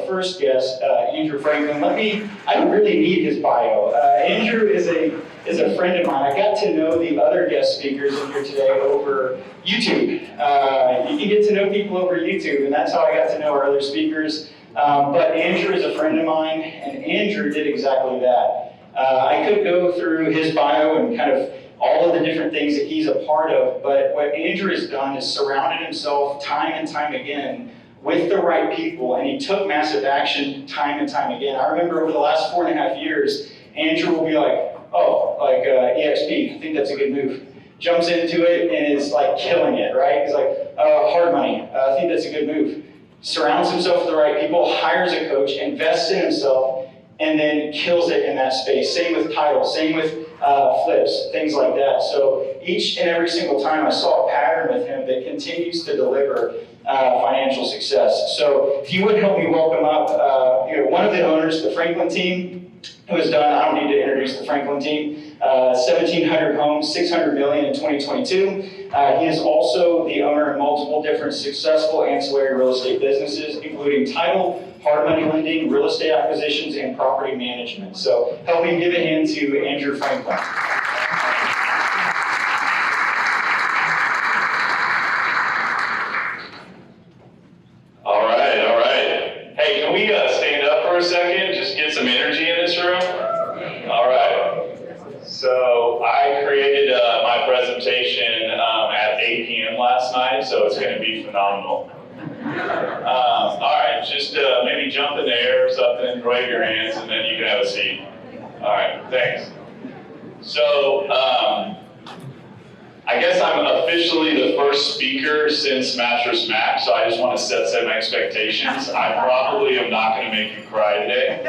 first guest, Andrew Franklin. I don't really need his bio. Andrew is a friend of mine. I got to know the other guest speakers in here today over YouTube. You can get to know people over YouTube, and that's how I got to know our other speakers. But Andrew is a friend of mine, and Andrew did exactly that. I could go through his bio and kind of all of the different things that he's a part of, but what Andrew has done is surrounded himself time and time again with the right people, and he took massive action time and time again. I remember over the last 4.5 years, Andrew will be like, EXP, I think that's a good move. Jumps into it and is like killing it, right? He's like, hard money, I think that's a good move. Surrounds himself with the right people, hires a coach, invests in himself, and then kills it in that space. Same with title, same with flips, things like that. So each and every single time I saw a pattern with him that continues to deliver financial success. So if you would help me welcome up one of the owners, the Franklin team, who has done, I don't need to introduce the Franklin team, 1,700 homes, $600 million in 2022. He is also the owner of multiple different successful ancillary real estate businesses, including title, hard money lending, real estate acquisitions, and property management. So help me give a hand to Andrew Franklin. All right. Hey, can we stand up for a second? Just get some energy in this room. All right. So I created my presentation at 8 p.m. last night, so it's going to be phenomenal. All right, just maybe jump in the air or something, wave your hands, and then you can have a seat. All right, thanks. So I guess I'm officially the first speaker since Mattress Mac, so I just want to set some expectations. I probably am not going to make you cry today,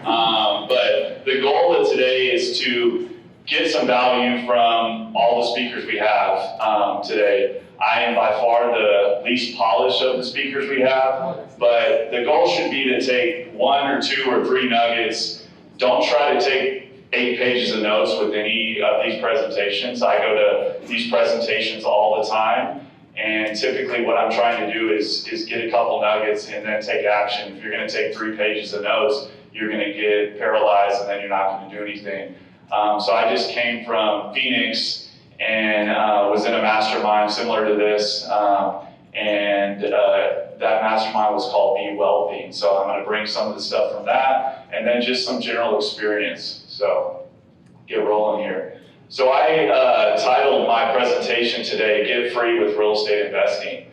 but the goal of today is to get some value from all the speakers we have today. I am by far the least polished of the speakers we have, but the goal should be to take 1 or 2 or 3 nuggets. Don't try to take 8 pages of notes with any of these presentations. I go to these presentations all the time, and typically what I'm trying to do is get a couple nuggets and then take action. If you're going to take 3 pages of notes, you're going to get paralyzed and then you're not going to do anything. So I just came from Phoenix and was in a mastermind similar to this, and that mastermind was called Be Wealthy. And so I'm going to bring some of the stuff from that, and then just some general experience. So get rolling here. So I titled my presentation today, Get Free with Real Estate Investing.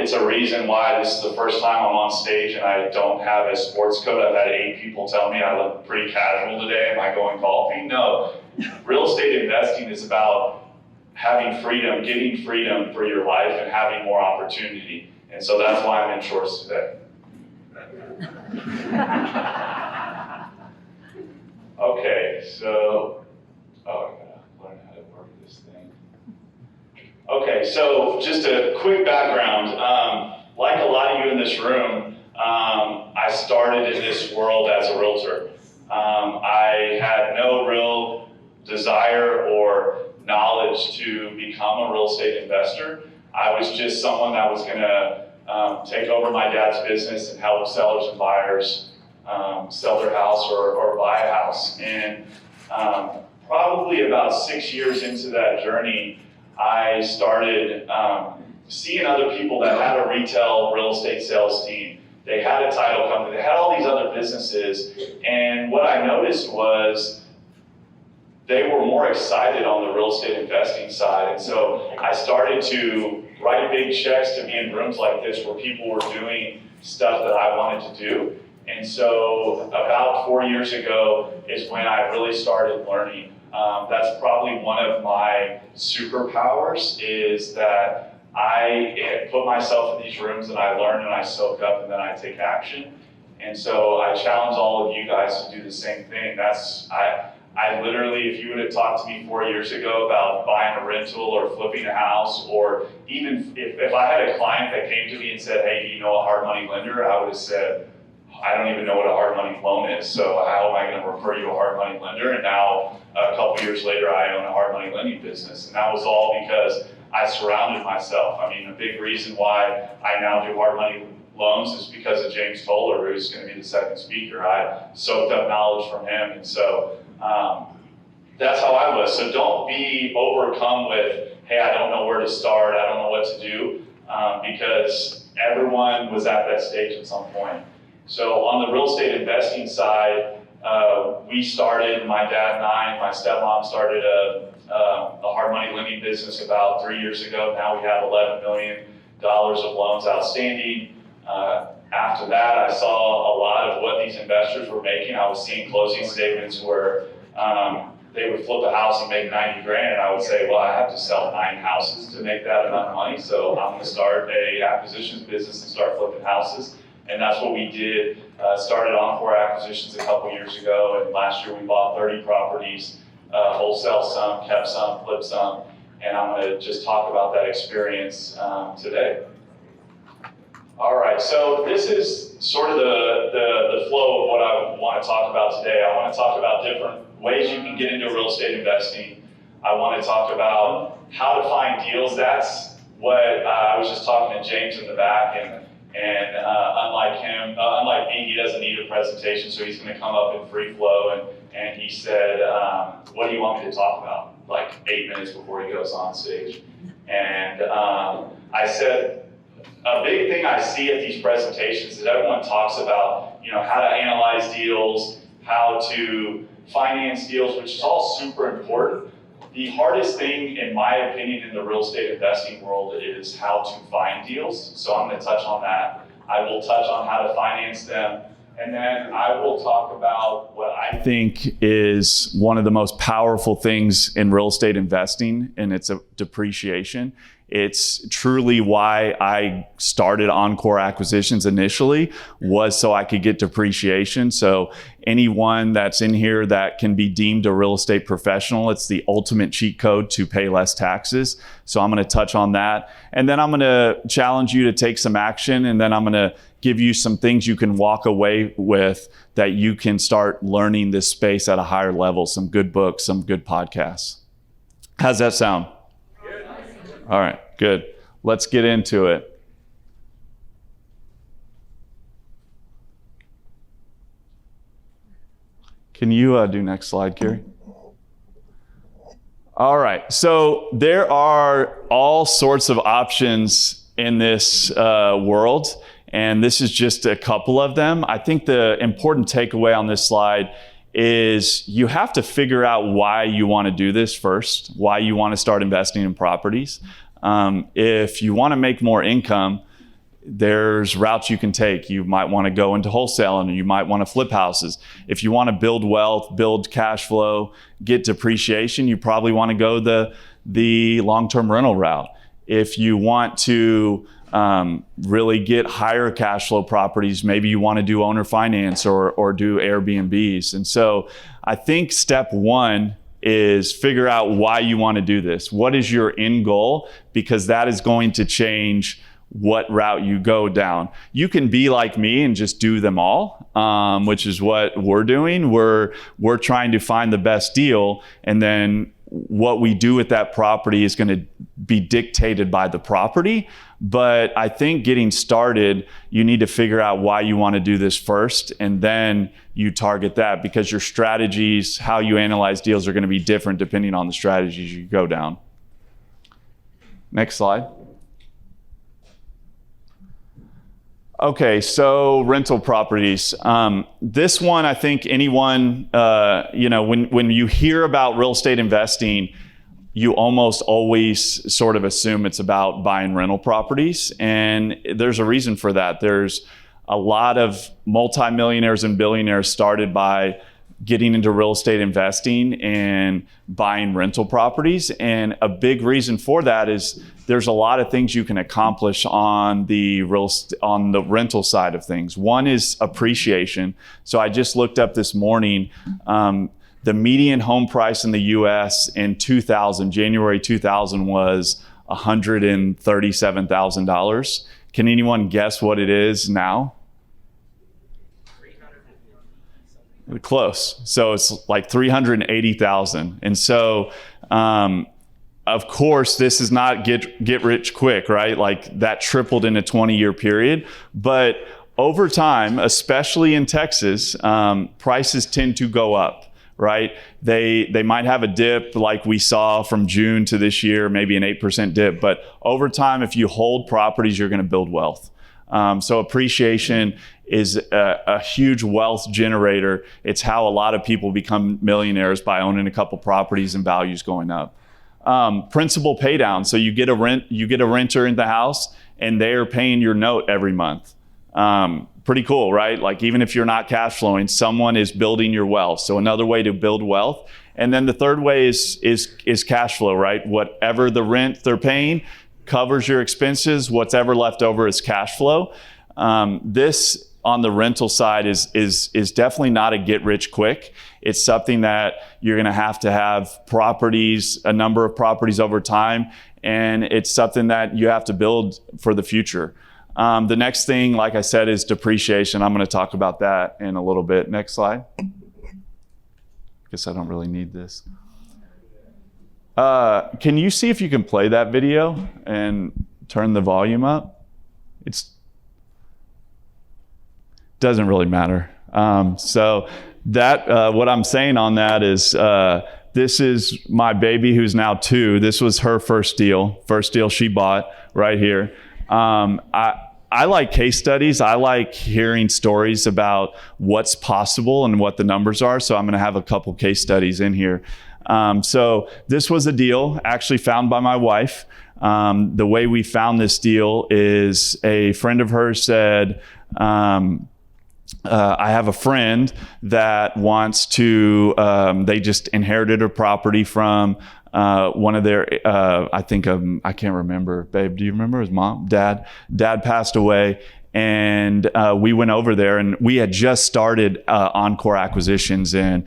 It's a reason why this is the first time I'm on stage and I don't have a sports coat. I've had 8 people tell me I look pretty casual today. Am I going golfing? No. Real estate investing is about having freedom, getting freedom for your life and having more opportunity. And so that's why I'm in shorts today. Okay, so, I gotta learn how to work this thing. Okay, so just a quick background. Like a lot of you in this room, I started in this world as a realtor. I had no real desire or knowledge to become a real estate investor. I was just someone that was going to take over my dad's business and help sellers and buyers sell their house or buy a house. And probably about 6 years into that journey, I started seeing other people that had a retail real estate sales team. They had a title company, they had all these other businesses, and what I noticed was they were more excited on the real estate investing side. And so I started to write big checks to be in rooms like this where people were doing stuff that I wanted to do. And so about 4 years ago is when I really started learning. That's probably one of my superpowers, is that I put myself in these rooms and I learn and I soak up and then I take action. And so I challenge all of you guys to do the same thing. I literally, if you would have talked to me 4 years ago about buying a rental or flipping a house, or even if I had a client that came to me and said, hey, do you know a hard money lender? I would have said, I don't even know what a hard money loan is, so how am I going to refer you to a hard money lender? And now, a couple years later, I own a hard money lending business. And that was all because I surrounded myself. I mean, a big reason why I now do hard money loans is because of James Toller, who's going to be the second speaker. I soaked up knowledge from him, and so that's how I was. So don't be overcome with, hey, I don't know where to start, I don't know what to do, because everyone was at that stage at some point. So on the real estate investing side, we started, my dad and I and my stepmom started a hard money lending business about 3 years ago. Now we have $11 million of loans outstanding. After that, I saw a lot of what these investors were making. I was seeing closing statements where they would flip a house and make 90 grand, and I would say, well, I have to sell 9 houses to make that enough money, so I'm going to start a acquisitions business and start flipping houses. And that's what we did. Started Encore Acquisitions a couple years ago, and last year we bought 30 properties, wholesale some, kept some, flipped some, and I'm going to just talk about that experience today. All right, so this is sort of the flow of what I want to talk about today. I want to talk about different ways you can get into real estate investing. I want to talk about how to find deals. That's what I was just talking to James in the back, and unlike me, he doesn't need a presentation, so he's going to come up in free flow, and he said, what do you want me to talk about? Like 8 minutes before he goes on stage. And I said, a big thing I see at these presentations is everyone talks about, how to analyze deals, how to finance deals, which is all super important. The hardest thing, in my opinion, in the real estate investing world is how to find deals. So I'm going to touch on that. I will touch on how to finance them. And then I will talk about what I think is one of the most powerful things in real estate investing, and it's a depreciation. It's truly why I started Encore Acquisitions initially, was so I could get depreciation. So anyone that's in here that can be deemed a real estate professional, it's the ultimate cheat code to pay less taxes. So I'm going to touch on that. And then I'm going to challenge you to take some action. And then I'm going to give you some things you can walk away with that you can start learning this space at a higher level. Some good books, some good podcasts. How's that sound? All right, good. Let's get into it. Can you do next slide, Carrie? All right, so there are all sorts of options in this world, and this is just a couple of them. I think the important takeaway on this slide is you have to figure out why you want to do this first, why you want to start investing in properties. If you want to make more income, there's routes you can take. You might want to go into wholesale, and you might want to flip houses. If you want to build wealth, build cash flow, get depreciation, you probably want to go the long-term rental route. If you want to really get higher cash flow properties, maybe you want to do owner finance or do Airbnbs. And so I think step one is figure out why you want to do this. What is your end goal? Because that is going to change what route you go down. You can be like me and just do them all, which is what we're doing. We're trying to find the best deal, and then what we do with that property is going to be dictated by the property. But I think getting started, you need to figure out why you want to do this first, and then you target that, because your strategies, how you analyze deals, are going to be different depending on the strategies you go down. Next slide. Okay, so rental properties. This one, I think anyone, when you hear about real estate investing, you almost always sort of assume it's about buying rental properties. And there's a reason for that. There's a lot of multimillionaires and billionaires started by getting into real estate investing and buying rental properties. And a big reason for that is there's a lot of things you can accomplish on the rental side of things. One is appreciation. So I just looked up this morning, the median home price in the US in January 2000 was $137,000. Can anyone guess what it is now? Close. So it's like 380,000. And so Of course, this is not get rich quick, right? Like that tripled in a 20-year period. But over time, especially in Texas, prices tend to go up, right? They might have a dip like we saw from June to this year, maybe an 8% dip. But over time, if you hold properties, you're going to build wealth. So appreciation is a huge wealth generator. It's how a lot of people become millionaires, by owning a couple properties and values going up. Principal pay down. So you get a renter in the house and they're paying your note every month. Pretty cool, right? Like even if you're not cash flowing, someone is building your wealth. So another way to build wealth. And then the third way is cash flow, right? Whatever the rent they're paying covers your expenses. Whatever left over is cash flow. This on the rental side is definitely not a get rich quick. It's something that you're going to have properties, a number of properties over time, and it's something that you have to build for the future. The next thing, like I said, is depreciation. I'm going to talk about that in a little bit. Next slide. Guess I don't really need this. Can you see if you can play that video and turn the volume up? Doesn't really matter. So that what I'm saying on that is this is my baby who's now 2. This was her first deal she bought right here. I like case studies. I like hearing stories about what's possible and what the numbers are. So I'm going to have a couple case studies in here. So this was a deal actually found by my wife. The way we found this deal is a friend of hers said, I have a friend that wants to, they just inherited a property from one of their, I can't remember, babe, do you remember his mom? Dad passed away, and we went over there, and we had just started Encore Acquisitions, and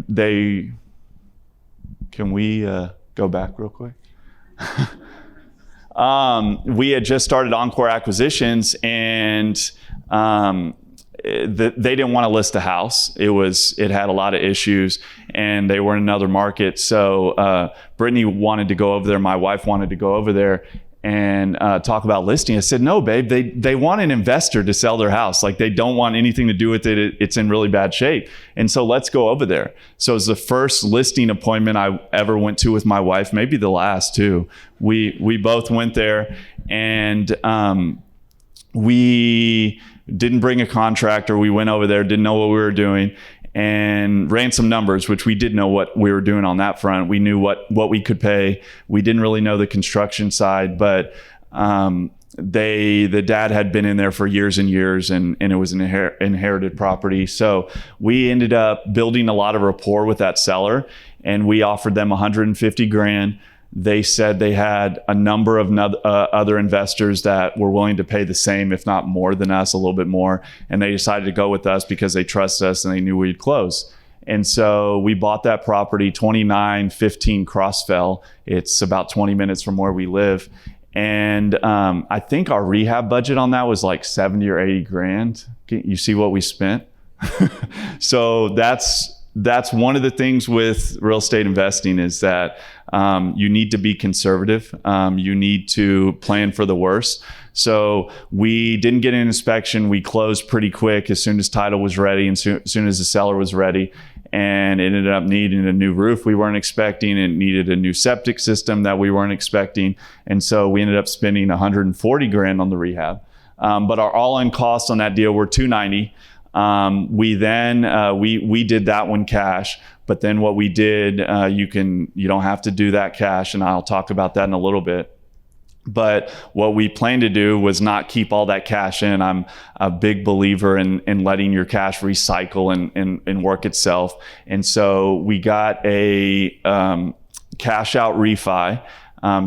they, can we go back real quick? We had just started Encore Acquisitions, and they didn't want to list the house. It had a lot of issues, and they were in another market. So Brittany wanted to go over there. My wife wanted to go over there and talk about listing. I said, no, babe, they want an investor to sell their house. Like they don't want anything to do with it. It's in really bad shape. And so let's go over there. So it was the first listing appointment I ever went to with my wife, maybe the last too. We both went there, and we didn't bring a contractor. We went over there, didn't know what we were doing, and ran some numbers, which we did know what we were doing on that front. We knew what we could pay. We didn't really know the construction side, but the dad had been in there for years and years, and it was an inherited property. So we ended up building a lot of rapport with that seller, and we offered them $150,000. They said they had a number of other investors that were willing to pay the same, if not more than us, a little bit more. And they decided to go with us because they trust us and they knew we'd close. And so we bought that property, 2915 Crossfell. It's about 20 minutes from where we live. And I think our rehab budget on that was like 70 or 80 grand. You see what we spent? So that's one of the things with real estate investing, is that you need to be conservative. You need to plan for the worst. So we didn't get an inspection. We closed pretty quick as soon as title was ready, and soon as the seller was ready, and it ended up needing a new roof we weren't expecting. It needed a new septic system that we weren't expecting. And so we ended up spending $140,000 on the rehab. But our all-in costs on that deal were $290,000. We did that one cash, but then what we did, you don't have to do that cash, and I'll talk about that in a little bit. But what we planned to do was not keep all that cash in. I'm a big believer in letting your cash recycle and work itself. And so we got a cash out refi.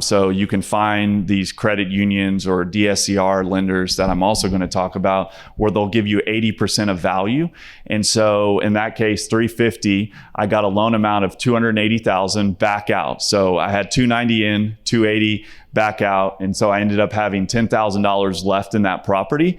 So you can find these credit unions or DSCR lenders that I'm also going to talk about, where they'll give you 80% of value. And so in that case, $350,000, I got a loan amount of $280,000 back out. So I had $290,000 in, $280,000 back out. And so I ended up having $10,000 left in that property.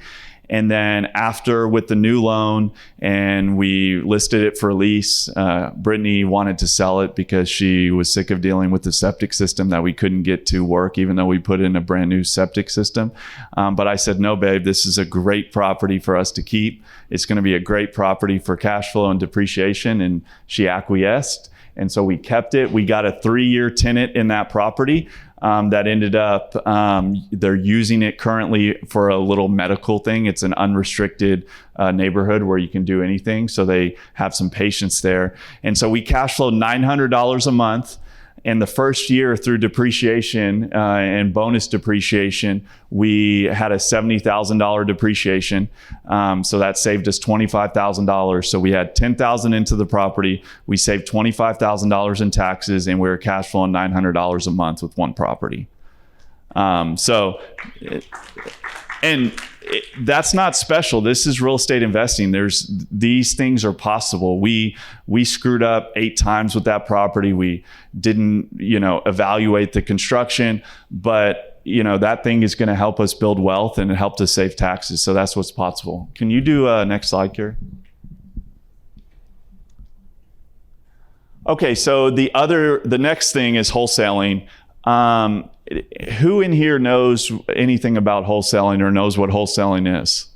And then after with the new loan and we listed it for lease, Brittany wanted to sell it because she was sick of dealing with the septic system that we couldn't get to work, even though we put in a brand new septic system. But I said, no, babe, this is a great property for us to keep. It's going to be a great property for cash flow and depreciation. And she acquiesced. And so we kept it. We got a 3-year tenant in that property that ended up, they're using it currently for a little medical thing. It's an unrestricted neighborhood where you can do anything. So they have some patience there. And so we cash flowed $900 a month. And the first year through depreciation and bonus depreciation, we had a $70,000 depreciation. So that saved us $25,000. So we had $10,000 into the property. We saved $25,000 in taxes, and we were cash flowing $900 a month with one property. That's not special. This is real estate investing. These things are possible. We screwed up 8 times with that property. We didn't, evaluate the construction, but that thing is going to help us build wealth and it helped us save taxes. So that's what's possible. Can you do next slide, Carrie? Okay, so the next thing is wholesaling. Who in here knows anything about wholesaling or knows what wholesaling is?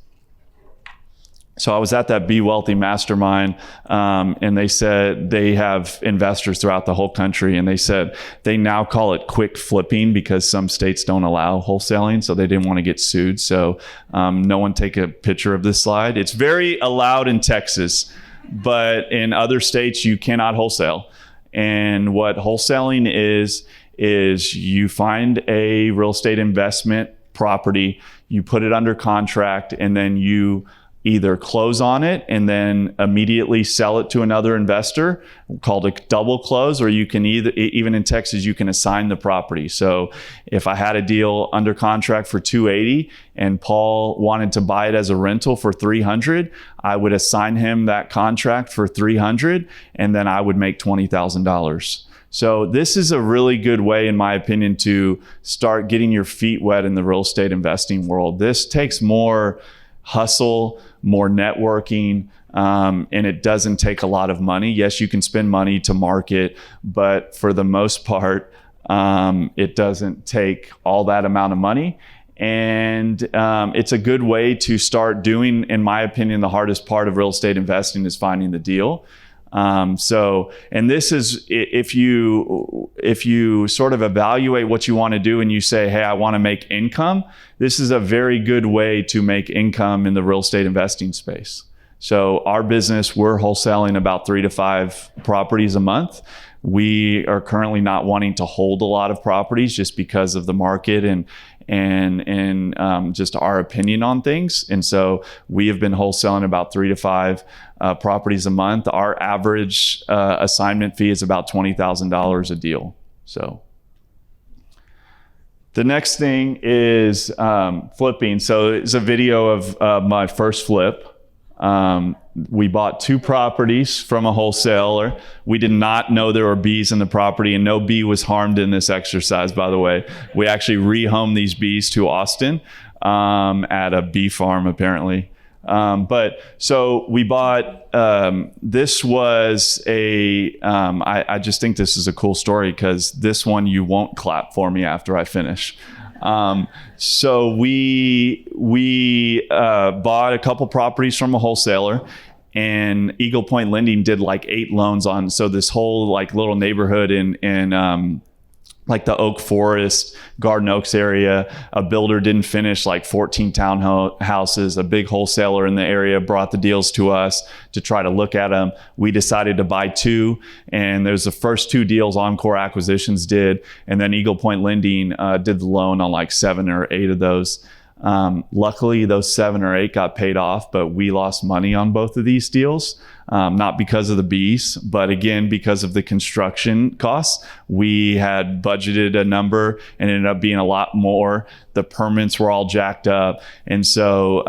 So I was at that Be Wealthy Mastermind, and they said they have investors throughout the whole country, and they said they now call it quick flipping because some states don't allow wholesaling, so they didn't want to get sued. So no one take a picture of this slide. It's very allowed in Texas, but in other states you cannot wholesale. And what wholesaling is you find a real estate investment property, you put it under contract, and then you either close on it and then immediately sell it to another investor called a double close, or you can even in Texas, you can assign the property. So if I had a deal under contract for $280 and Paul wanted to buy it as a rental for $300, I would assign him that contract for $300 and then I would make $20,000. So this is a really good way, in my opinion, to start getting your feet wet in the real estate investing world. This takes more hustle, more networking, and it doesn't take a lot of money. Yes, you can spend money to market, but for the most part, it doesn't take all that amount of money. And it's a good way to start doing, in my opinion, the hardest part of real estate investing is finding the deal. And this is, if you sort of evaluate what you want to do and you say, hey, I want to make income, this is a very good way to make income in the real estate investing space. So our business, we're wholesaling about 3 to 5 properties a month. We are currently not wanting to hold a lot of properties just because of the market and just our opinion on things. And so we have been wholesaling about 3 to 5 properties a month. Our average assignment fee is about $20,000 a deal. So the next thing is flipping. So it's a video of my first flip. We bought 2 properties from a wholesaler. We did not know there were bees in the property, and no bee was harmed in this exercise, by the way. We actually rehomed these bees to Austin at a bee farm, apparently. But so we bought, this was I just think this is a cool story because this one you won't clap for me after I finish. So we bought a couple properties from a wholesaler, and Eagle Point Lending did like 8 loans on. So this whole like little neighborhood in like the Oak Forest, Garden Oaks area, a builder didn't finish like 14 townhouses. A big wholesaler in the area brought the deals to us to try to look at them. We decided to buy 2, and there's the first 2 deals Encore Acquisitions did, and then Eagle Point Lending did the loan on like 7 or 8 of those. Luckily, those 7 or 8 got paid off, but we lost money on both of these deals. Not because of the bees, but again, because of the construction costs. We had budgeted a number and it ended up being a lot more. The permits were all jacked up. And so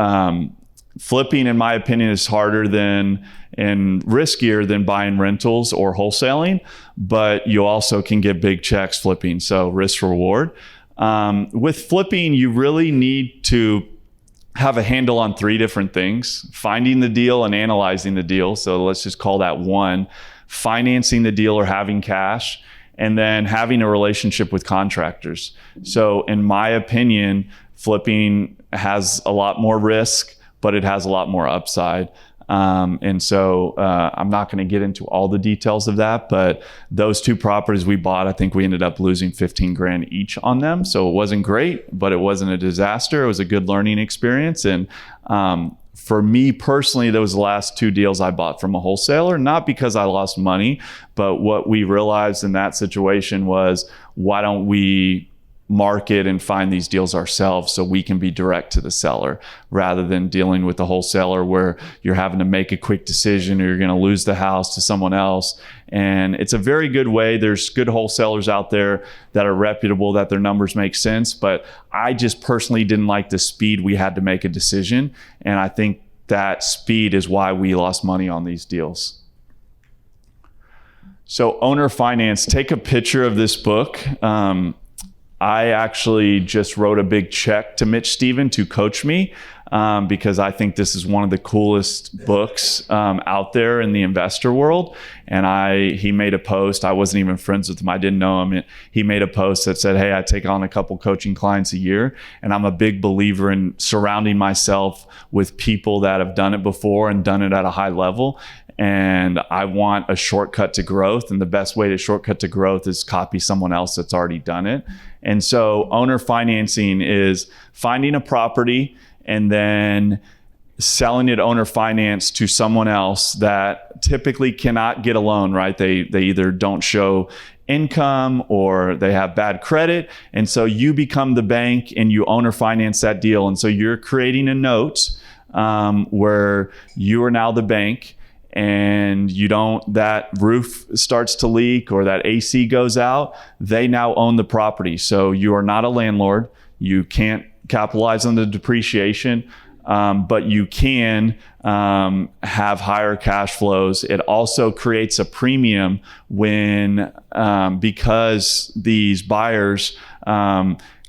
flipping, in my opinion, is harder than and riskier than buying rentals or wholesaling, but you also can get big checks flipping. So risk reward. With flipping, you really need to have a handle on 3 different things: finding the deal and analyzing the deal. So let's just call that 1. Financing the deal or having cash, and then having a relationship with contractors. So in my opinion, flipping has a lot more risk, but it has a lot more upside. And so I'm not going to get into all the details of that, but those 2 properties we bought, I think we ended up losing 15 grand each on them. So it wasn't great, but it wasn't a disaster. It was a good learning experience. And for me personally, those last 2 deals I bought from a wholesaler, not because I lost money, but what we realized in that situation was, why don't we market and find these deals ourselves so we can be direct to the seller, rather than dealing with the wholesaler where you're having to make a quick decision or you're going to lose the house to someone else. And it's a very good way. There's good wholesalers out there that are reputable, that their numbers make sense, but I just personally didn't like the speed we had to make a decision. And I think that speed is why we lost money on these deals. So owner finance, take a picture of this book. I actually just wrote a big check to Mitch Stephen to coach me, because I think this is one of the coolest books out there in the investor world. And he made a post. I wasn't even friends with him. I didn't know him. He made a post that said, hey, I take on a couple coaching clients a year. And I'm a big believer in surrounding myself with people that have done it before and done it at a high level. And I want a shortcut to growth. And the best way to shortcut to growth is copy someone else that's already done it. And so owner financing is finding a property and then selling it owner finance to someone else that typically cannot get a loan, right? They either don't show income or they have bad credit. And so you become the bank and you owner finance that deal. And so you're creating a note where you are now the bank, and that roof starts to leak or that AC goes out, they now own the property. So you are not a landlord. You can't capitalize on the depreciation, but you can have higher cash flows. It also creates a premium because these buyers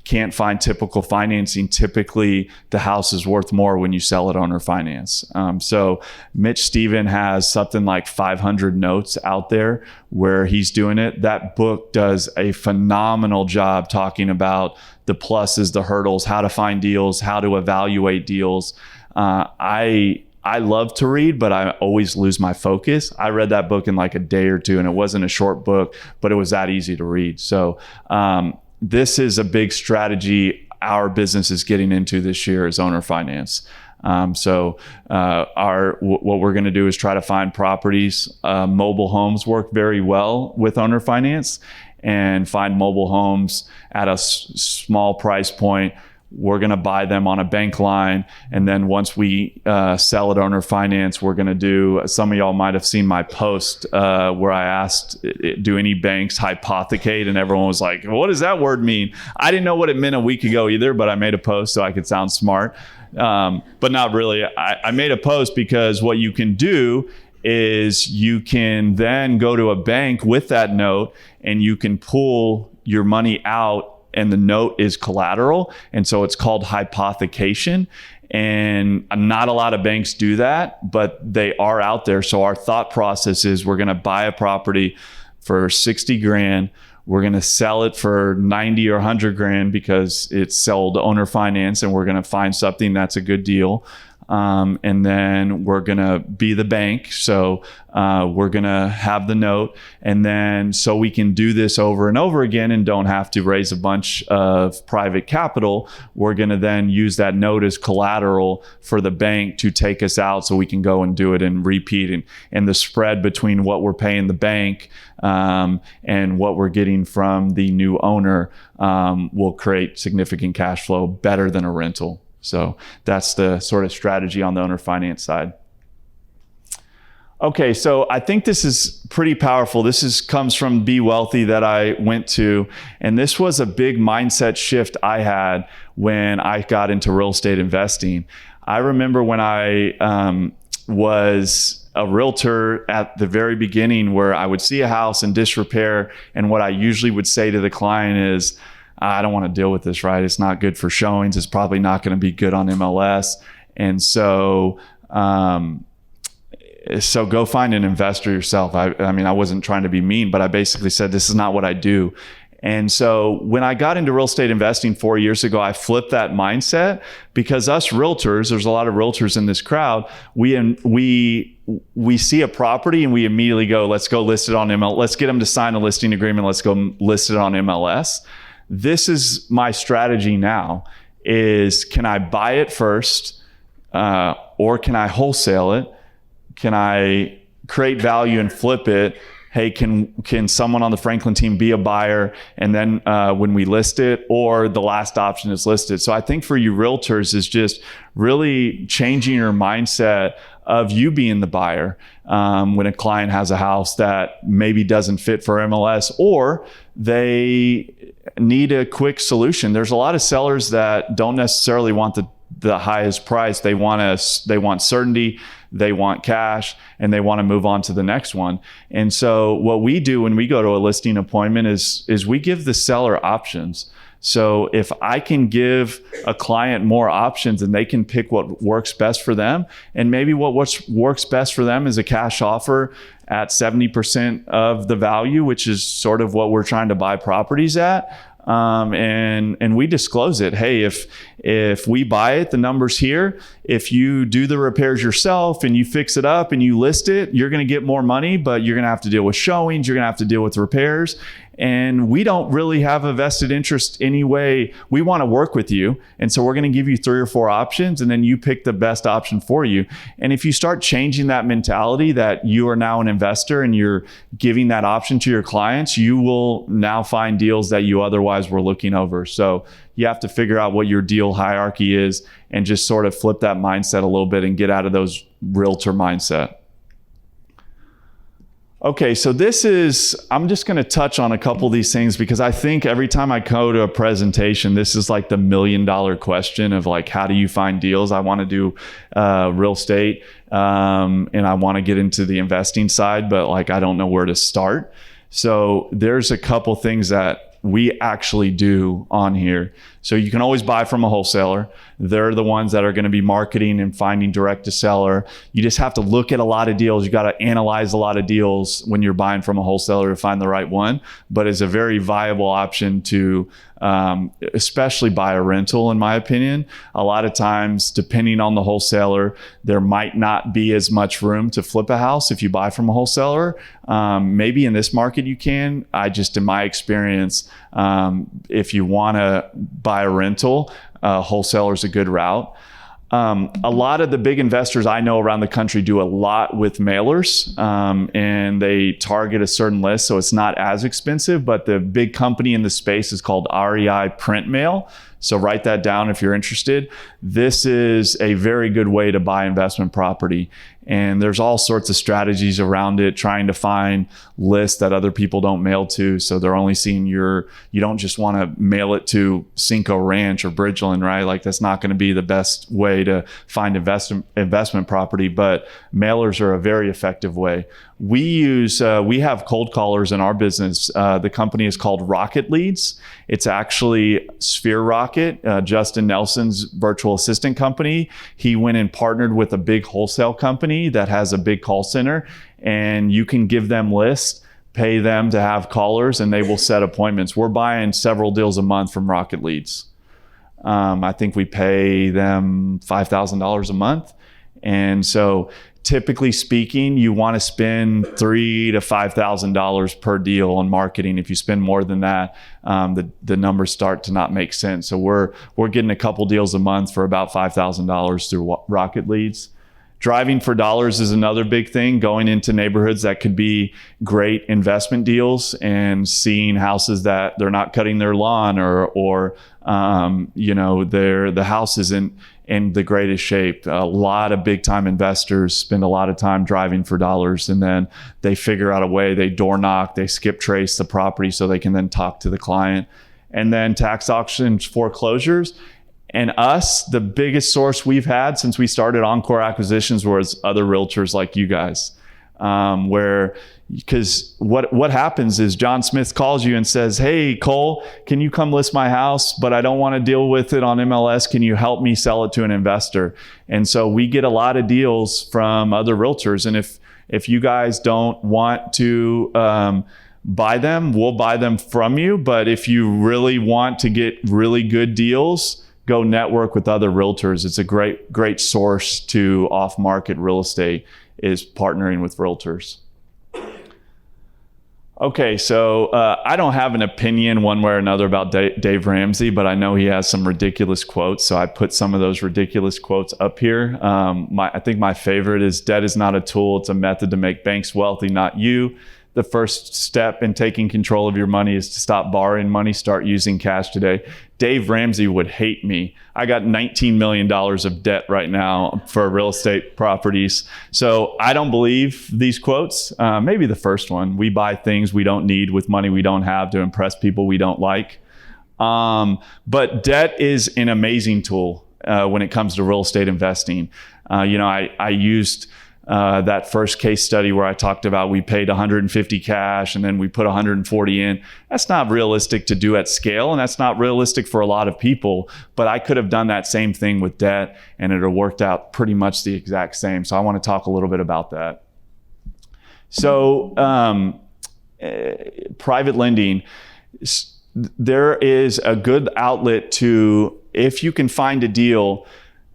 can't find typical financing. Typically, the house is worth more when you sell it owner finance. So Mitch Stephen has something like 500 notes out there where he's doing it. That book does a phenomenal job talking about the pluses, the hurdles, how to find deals, how to evaluate deals. I love to read, but I always lose my focus. I read that book in like a day or 2, and it wasn't a short book, but it was that easy to read. So this is a big strategy our business is getting into this year, is owner finance. What we're going to do is try to find properties. Mobile homes work very well with owner finance, and find mobile homes at a small price point. We're going to buy them on a bank line. And then once we sell it owner finance, we're going to do, some of y'all might have seen my post where I asked, do any banks hypothecate? And everyone was like, what does that word mean? I didn't know what it meant a week ago either, but I made a post so I could sound smart. But not really. I made a post because what you can do is you can then go to a bank with that note and you can pull your money out, and the note is collateral. And so it's called hypothecation. And not a lot of banks do that, but they are out there. So our thought process is, we're going to buy a property for 60 grand. We're going to sell it for 90 or 100 grand because it's sold owner finance, and we're going to find something that's a good deal. And then we're going to be the bank. So we're going to have the note. And then so we can do this over and over again and don't have to raise a bunch of private capital, we're going to then use that note as collateral for the bank to take us out so we can go and do it and repeat. And the spread between what we're paying the bank and what we're getting from the new owner will create significant cash flow, better than a rental. So that's the sort of strategy on the owner finance side. Okay, so I think this is pretty powerful. This comes from Be Wealthy that I went to, and this was a big mindset shift I had when I got into real estate investing. I remember when I was a realtor at the very beginning, where I would see a house in disrepair, and what I usually would say to the client is, I don't want to deal with this, right? It's not good for showings. It's probably not going to be good on MLS. And so, so go find an investor yourself. I mean, I wasn't trying to be mean, but I basically said, this is not what I do. And so when I got into real estate investing 4 years ago, I flipped that mindset, because us realtors, there's a lot of realtors in this crowd, we see a property and we immediately go, let's go list it on MLS. Let's get them to sign a listing agreement. Let's go list it on MLS. This is my strategy now, is can I buy it first, or can I wholesale it? Can I create value and flip it? Hey, can someone on the Franklin team be a buyer, and then when we list it, or the last option is listed? So I think for you realtors is just really changing your mindset of you being the buyer when a client has a house that maybe doesn't fit for MLS, or they need a quick solution. There's a lot of sellers that don't necessarily want the highest price. They want certainty, they want cash, and they want to move on to the next one. And so what we do when we go to a listing appointment is we give the seller options. So if I can give a client more options and they can pick what works best for them, and maybe what works best for them is a cash offer at 70% of the value, which is sort of what we're trying to buy properties at. And we disclose it. Hey, if we buy it, the number's here. If you do the repairs yourself and you fix it up and you list it, you're going to get more money, but you're going to have to deal with showings. You're going to have to deal with repairs. And we don't really have a vested interest anyway. We want to work with you. And so we're going to give you 3 or 4 options, and then you pick the best option for you. And if you start changing that mentality that you are now an investor and you're giving that option to your clients, you will now find deals that you otherwise were looking over. So you have to figure out what your deal hierarchy is and just sort of flip that mindset a little bit and get out of those realtor mindset. Okay, so I'm just going to touch on a couple of these things, because I think every time I go to a presentation, this is like the $1 million question of like, how do you find deals? I want to do real estate and I want to get into the investing side, but like, I don't know where to start. So there's a couple things that we actually do on here. So you can always buy from a wholesaler. They're the ones that are going to be marketing and finding direct to seller. You just have to look at a lot of deals. You got to analyze a lot of deals when you're buying from a wholesaler to find the right one. But it's a very viable option to especially buy a rental, in my opinion. A lot of times, depending on the wholesaler, there might not be as much room to flip a house if you buy from a wholesaler. Maybe in this market you can. In my experience, if you want to buy a rental, wholesaler is a good route. A lot of the big investors I know around the country do a lot with mailers, and they target a certain list, so it's not as expensive, but the big company in the space is called REI Print Mail. So write that down if you're interested. This is a very good way to buy investment property. And there's all sorts of strategies around it, trying to find lists that other people don't mail to. So they're only seeing you don't just want to mail it to Cinco Ranch or Bridgeland, right? Like that's not going to be the best way to find investment property, but mailers are a very effective way. We have cold callers in our business. The company is called Rocket Leads. It's actually Sphere Rocket, Justin Nelson's virtual assistant company. He went and partnered with a big wholesale company that has a big call center, and you can give them lists, pay them to have callers, and they will set appointments. We're buying several deals a month from Rocket Leads. I think we pay them $5,000 a month. And so typically speaking, you want to spend $3,000 to $5,000 per deal on marketing. If you spend more than that, the numbers start to not make sense. So we're getting a couple deals a month for about $5,000 through Rocket Leads. Driving for dollars is another big thing, going into neighborhoods that could be great investment deals and seeing houses that they're not cutting their lawn or the house isn't in the greatest shape. A lot of big time investors spend a lot of time driving for dollars, and then they figure out a way, they door knock, they skip trace the property so they can then talk to the client. And then tax auctions, foreclosures. And us, the biggest source we've had since we started Encore Acquisitions was other realtors like you guys. because what happens is John Smith calls you and says, hey, Cole, can you come list my house? But I don't want to deal with it on MLS. Can you help me sell it to an investor? And so we get a lot of deals from other realtors. And if you guys don't want to buy them, we'll buy them from you. But if you really want to get really good deals, go network with other realtors. It's a great source to off-market real estate, is partnering with realtors. Okay, so I don't have an opinion one way or another about Dave Ramsey, but I know he has some ridiculous quotes, so I put some of those ridiculous quotes up here. I think my favorite is, debt is not a tool, it's a method to make banks wealthy, not you. The first step in taking control of your money is to stop borrowing money, start using cash today. Dave Ramsey would hate me. I got $19 million of debt right now for real estate properties. So I don't believe these quotes. Maybe the first one, we buy things we don't need with money we don't have to impress people we don't like. But debt is an amazing tool when it comes to real estate investing. I used that first case study where I talked about we paid 150 cash and then we put 140 in. That's not realistic to do at scale, and that's not realistic for a lot of people, but I could have done that same thing with debt and it would have worked out pretty much the exact same. So I want to talk a little bit about that. So private lending, there is a good outlet to, if you can find a deal,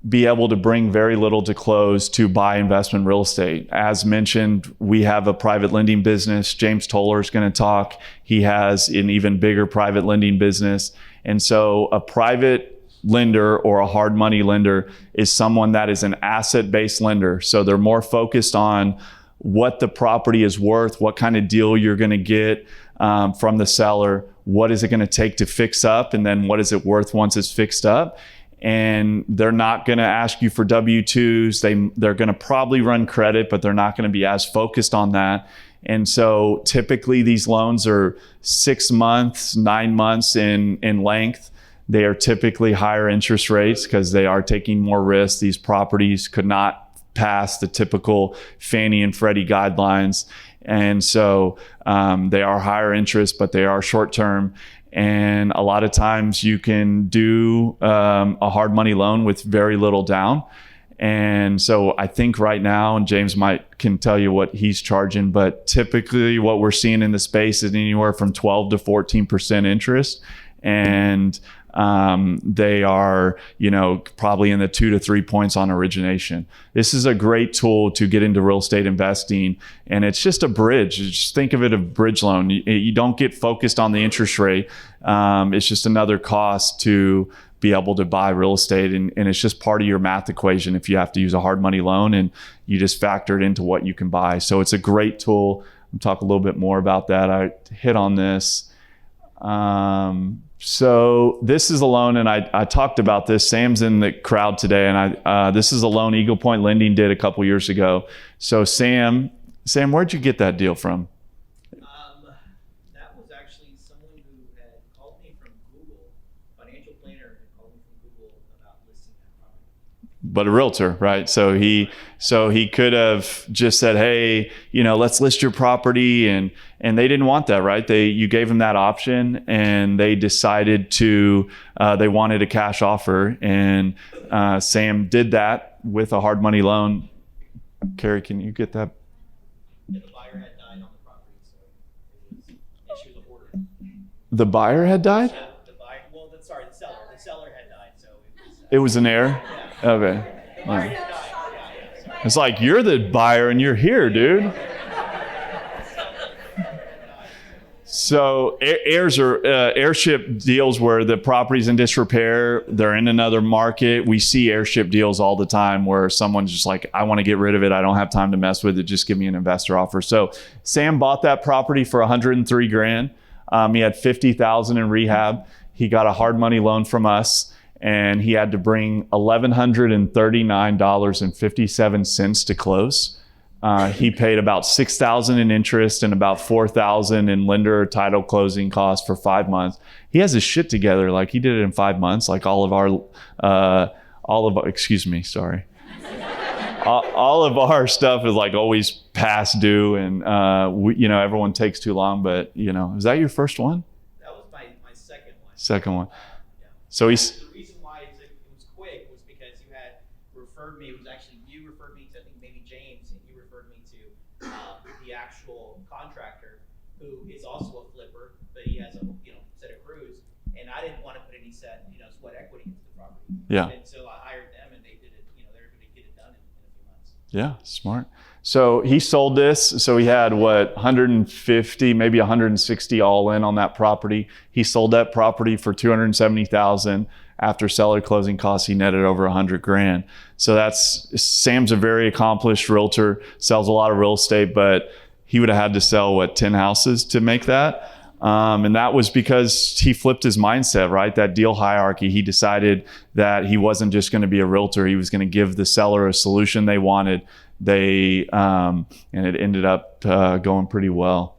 be able to bring very little to close to buy investment real estate. As mentioned, we have a private lending business. James Toller is going to talk. He has an even bigger private lending business. And so a private lender or a hard money lender is someone that is an asset-based lender. So they're more focused on what the property is worth, what kind of deal you're going to get from the seller, what is it going to take to fix up, and then what is it worth once it's fixed up. And they're not going to ask you for W-2s. They're going to probably run credit, but they're not going to be as focused on that. And so typically these loans are 6 months, 9 months in length. They are typically higher interest rates because they are taking more risks. These properties could not pass the typical Fannie and Freddie guidelines. And so they are higher interest, but they are short term. And a lot of times you can do a hard money loan with very little down. And so I think right now, and James can tell you what he's charging, but typically what we're seeing in the space is anywhere from 12 to 14% interest. And they are, probably in the 2 to 3 points on origination. This is a great tool to get into real estate investing, and it's just a bridge. Just think of it as a bridge loan. You don't get focused on the interest rate. It's just another cost to be able to buy real estate, and it's just part of your math equation if you have to use a hard money loan, and you just factor it into what you can buy. So it's a great tool. I'll talk a little bit more about that. I hit on this. So this is a loan, and I talked about this. Sam's in the crowd today, and this is a loan Eagle Point Lending did a couple years ago. So Sam, where'd you get that deal from? That was actually someone who had called me from Google. Financial planner had called me from Google about listing that property. But a realtor, right? So he could have just said, hey, let's list your property, and they didn't want that, right? You gave them that option, and they decided they wanted a cash offer, and Sam did that with a hard money loan. Carrie, can you get that? Yeah, the buyer had died on the property, so she was a hoarder. The buyer had died? Yeah, the seller. The seller had died, so it was an heir? Yeah. Okay. The buyer had died. Yeah. It's like, you're the buyer and you're here, dude. So heirs are heirship deals where the property's in disrepair, they're in another market. We see heirship deals all the time where someone's just like, I want to get rid of it. I don't have time to mess with it. Just give me an investor offer. So Sam bought that property for $103,000. He had $50,000 in rehab. He got a hard money loan from us, and he had to bring $1,139.57 to close. He paid about $6,000 in interest and about $4,000 in lender title closing costs for 5 months. He has his shit together. Like, he did it in 5 months, like all of our all of our stuff is like always past due, and everyone takes too long. But is that your first one? That was my second one. Second one. Yeah. So he's. The reason why it was quick was because you had referred me. It was actually you referred me to, I think maybe James, and you referred me to the actual contractor who is also a flipper, but he has a set of crews, and I didn't want to put any sweat equity into the property. Yeah. And so I hired them, and they did it. They're going to get it done in a few months. Yeah, smart. So he sold this. So he had 150, maybe 160 all in on that property. He sold that property for $270,000. After seller closing costs, he netted over $100,000. So Sam's a very accomplished realtor, sells a lot of real estate, but he would have had to sell 10 houses to make that. And that was because he flipped his mindset, right? That deal hierarchy. He decided that he wasn't just going to be a realtor. He was going to give the seller a solution they wanted. And it ended up going pretty well.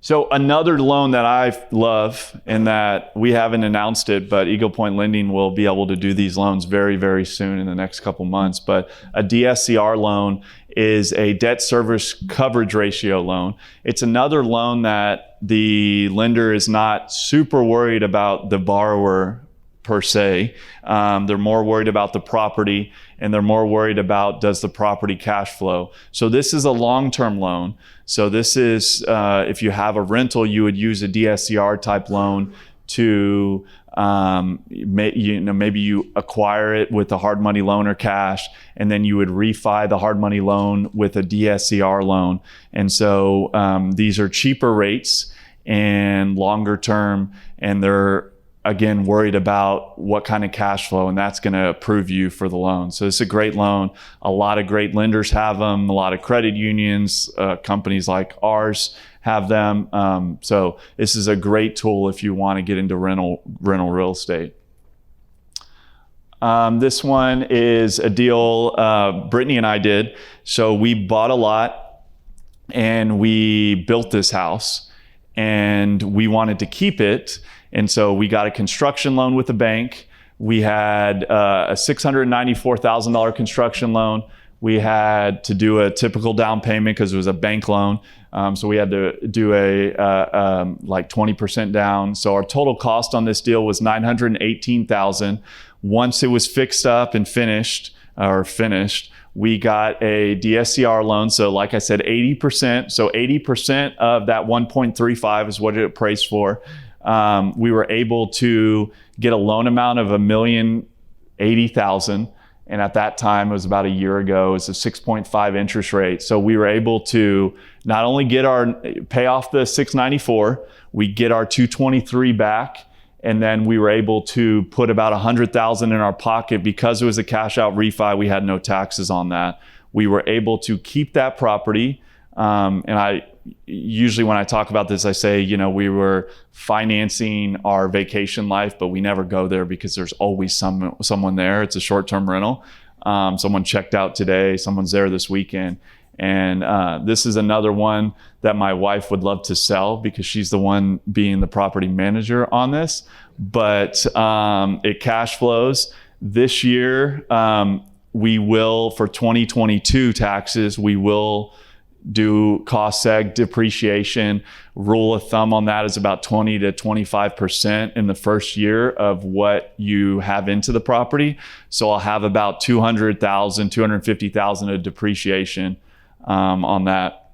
So another loan that I love, and that we haven't announced it, but Eagle Point Lending will be able to do these loans very, very soon in the next couple months. But a DSCR loan is a debt service coverage ratio loan. It's another loan that the lender is not super worried about the borrower per se. They're more worried about the property, and they're more worried about, does the property cash flow? So this is a long-term loan. So this is, if you have a rental, you would use a DSCR type loan to, maybe you acquire it with a hard money loan or cash, and then you would refi the hard money loan with a DSCR loan. And so these are cheaper rates and longer term, and they're, again, worried about what kind of cash flow, and that's going to approve you for the loan. So it's a great loan. A lot of great lenders have them. A lot of credit unions, companies like ours have them. So this is a great tool if you want to get into rental real estate. This one is a deal Brittany and I did. So we bought a lot and we built this house, and we wanted to keep it. And so we got a construction loan with the bank. We had a $694,000 construction loan. We had to do a typical down payment because it was a bank loan. So we had to do a 20% down. So our total cost on this deal was $918,000. Once it was fixed up and finished, we got a DSCR loan. So like I said, 80%. So 80% of that 1.35 is what it appraised for. We were able to get a loan amount of $1,080,000. And at that time, it was about a year ago, it was a 6.5 interest rate. So we were able to not only pay off the 694, we get our 223 back. And then we were able to put about $100,000 in our pocket because it was a cash out refi. We had no taxes on that. We were able to keep that property. And usually when I talk about this, I say, we were financing our vacation life, but we never go there because there's always someone there. It's a short-term rental. Someone checked out today, someone's there this weekend. And this is another one that my wife would love to sell because she's the one being the property manager on this. But it cash flows. This year, we will, for 2022 taxes, we will do cost seg depreciation. Rule of thumb on that is about 20 to 25% in the first year of what you have into the property. So I'll have about $200,000, $250,000 of depreciation on that.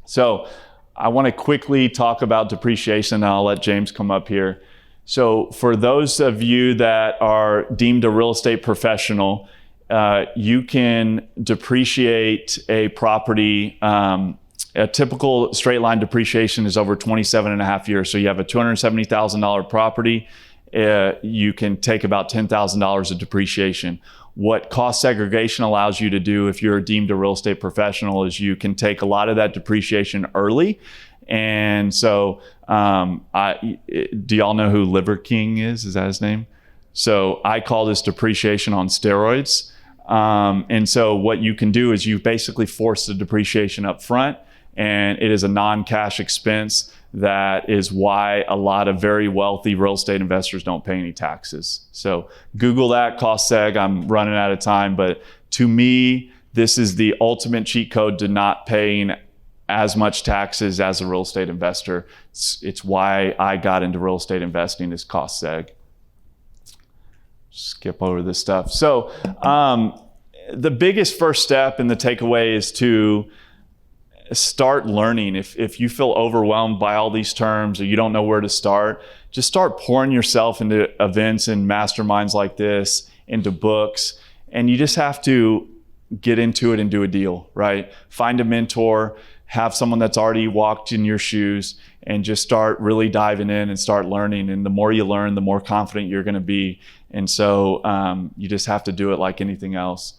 So I want to quickly talk about depreciation, and I'll let James come up here. So for those of you that are deemed a real estate professional, you can depreciate a property. A typical straight line depreciation is over 27 and a half years. So you have a $270,000 property, you can take about $10,000 of depreciation. What cost segregation allows you to do if you're deemed a real estate professional is you can take a lot of that depreciation early. And so do y'all know who Liver King is? Is that his name? So I call this depreciation on steroids. And so what you can do is you basically force the depreciation up front, and it is a non-cash expense. That is why a lot of very wealthy real estate investors don't pay any taxes. So Google that, cost seg. I'm running out of time, but to me, this is the ultimate cheat code to not paying as much taxes as a real estate investor. It's why I got into real estate investing, is cost seg. Skip over this stuff. So the biggest first step and the takeaway is to start learning. If you feel overwhelmed by all these terms or you don't know where to start, just start pouring yourself into events and masterminds like this, into books, and you just have to get into it and do a deal, right? Find a mentor, have someone that's already walked in your shoes, and just start really diving in and start learning. And the more you learn, the more confident you're going to be. And so you just have to do it like anything else.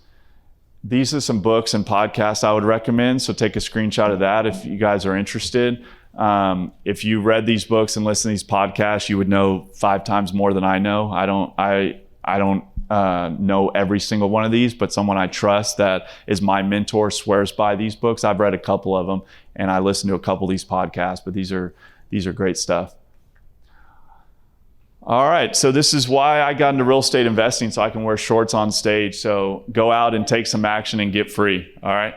These are some books and podcasts I would recommend. So take a screenshot of that if you guys are interested. If you read these books and listen to these podcasts, you would know 5 times more than I know. I don't know every single one of these, but someone I trust that is my mentor swears by these books. I've read a couple of them and I listen to a couple of these podcasts, but these are great stuff. All right, so this is why I got into real estate investing, so I can wear shorts on stage. So go out and take some action and get free, all right?